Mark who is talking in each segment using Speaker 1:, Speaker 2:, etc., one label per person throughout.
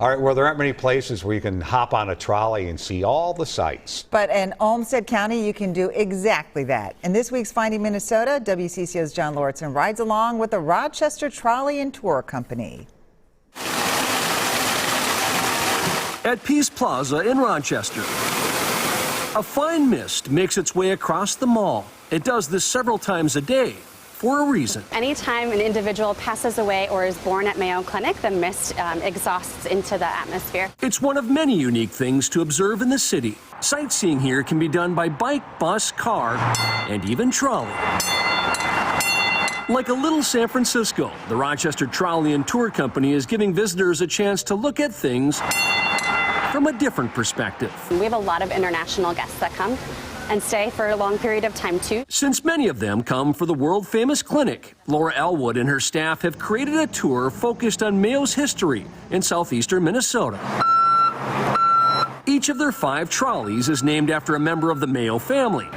Speaker 1: All right, well, there aren't many places where you can hop on a trolley and see all the sights.
Speaker 2: But in Olmsted County, you can do exactly that. In this week's Finding Minnesota, WCCO's John Lauritsen rides along with the Rochester Trolley and Tour Company.
Speaker 3: At Peace Plaza in Rochester, a fine mist makes its way across the mall. It does this several times a day for a reason.
Speaker 4: Anytime an individual passes away or is born at Mayo Clinic, the mist exhausts into the atmosphere.
Speaker 3: It's one of many unique things to observe in the city. Sightseeing here can be done by bike, bus, car, and even trolley. Like a little San Francisco, the Rochester Trolley and Tour Company is giving visitors a chance to look at things from a different perspective.
Speaker 4: We have a lot of international guests that come and stay for a long period of time too.
Speaker 3: Since many of them come for the world-famous clinic, Laura Elwood and her staff have created a tour focused on Mayo's history in southeastern Minnesota. Each of their 5 trolleys is named after a member of the Mayo family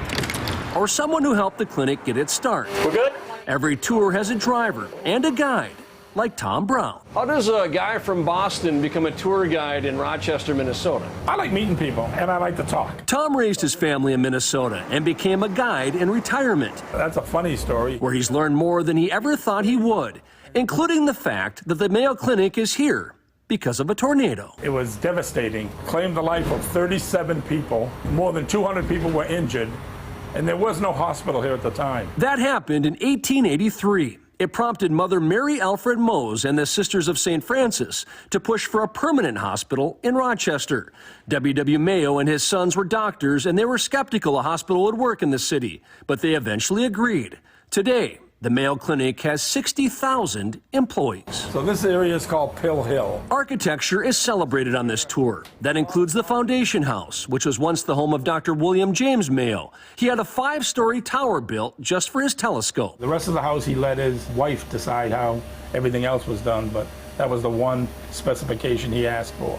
Speaker 3: or someone who helped the clinic get its start.
Speaker 5: We're good?
Speaker 3: Every tour has a driver and a guide, like Tom Brown.
Speaker 5: How does a guy from Boston become a tour guide in Rochester, Minnesota?
Speaker 6: I like meeting people, and I like to talk.
Speaker 3: Tom raised his family in Minnesota and became a guide in retirement.
Speaker 6: That's a funny story.
Speaker 3: Where he's learned more than he ever thought he would, including the fact that the Mayo Clinic is here because of a tornado.
Speaker 6: It was devastating. Claimed the life of 37 people. More than 200 people were injured, and there was no hospital here at the time.
Speaker 3: That happened in 1883. It prompted Mother Mary Alfred Mose and the Sisters of St. Francis to push for a permanent hospital in Rochester. W.W. Mayo and his sons were doctors, and they were skeptical a hospital would work in the city, but they eventually agreed. Today, the Mayo Clinic has 60,000 employees.
Speaker 6: So this area is called Pill Hill.
Speaker 3: Architecture is celebrated on this tour. That includes the Foundation House, which was once the home of Dr. William James Mayo. He had a 5-story tower built just for his telescope.
Speaker 6: The rest of the house, he let his wife decide how everything else was done, but that was the one specification he asked for.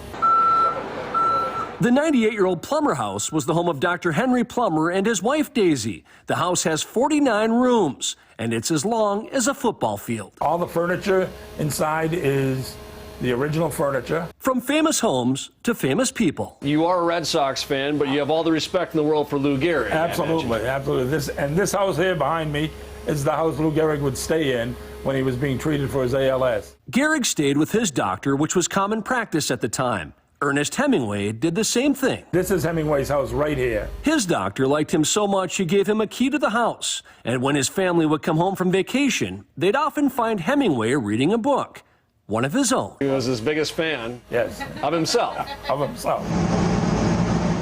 Speaker 3: The 98-year-old Plummer House was the home of Dr. Henry Plummer and his wife Daisy. The house has 49 rooms, and it's as long as a football field.
Speaker 6: All the furniture inside is the original furniture.
Speaker 3: From famous homes to famous people.
Speaker 5: You are a Red Sox fan, but you have all the respect in the world for Lou Gehrig.
Speaker 6: Absolutely, absolutely. This house here behind me is the house Lou Gehrig would stay in when he was being treated for his ALS.
Speaker 3: Gehrig stayed with his doctor, which was common practice at the time. Ernest Hemingway did the same thing.
Speaker 6: This is Hemingway's house right here.
Speaker 3: His doctor liked him so much he gave him a key to the house. And when his family would come home from vacation, they'd often find Hemingway reading a book, one of his own.
Speaker 5: He was his biggest fan.
Speaker 6: Yes.
Speaker 5: Of himself.
Speaker 6: Of himself.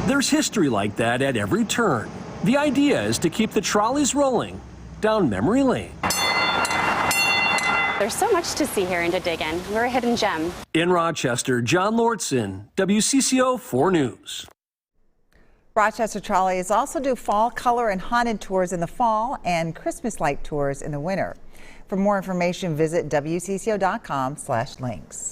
Speaker 3: There's history like that at every turn. The idea is to keep the trolleys rolling down memory lane.
Speaker 4: There's so much to see here and to dig in. We're a hidden gem.
Speaker 3: In Rochester, John Lauritsen, WCCO 4 News.
Speaker 2: Rochester Trolleys also do fall color and haunted tours in the fall and Christmas light tours in the winter. For more information, visit WCCO.com/links.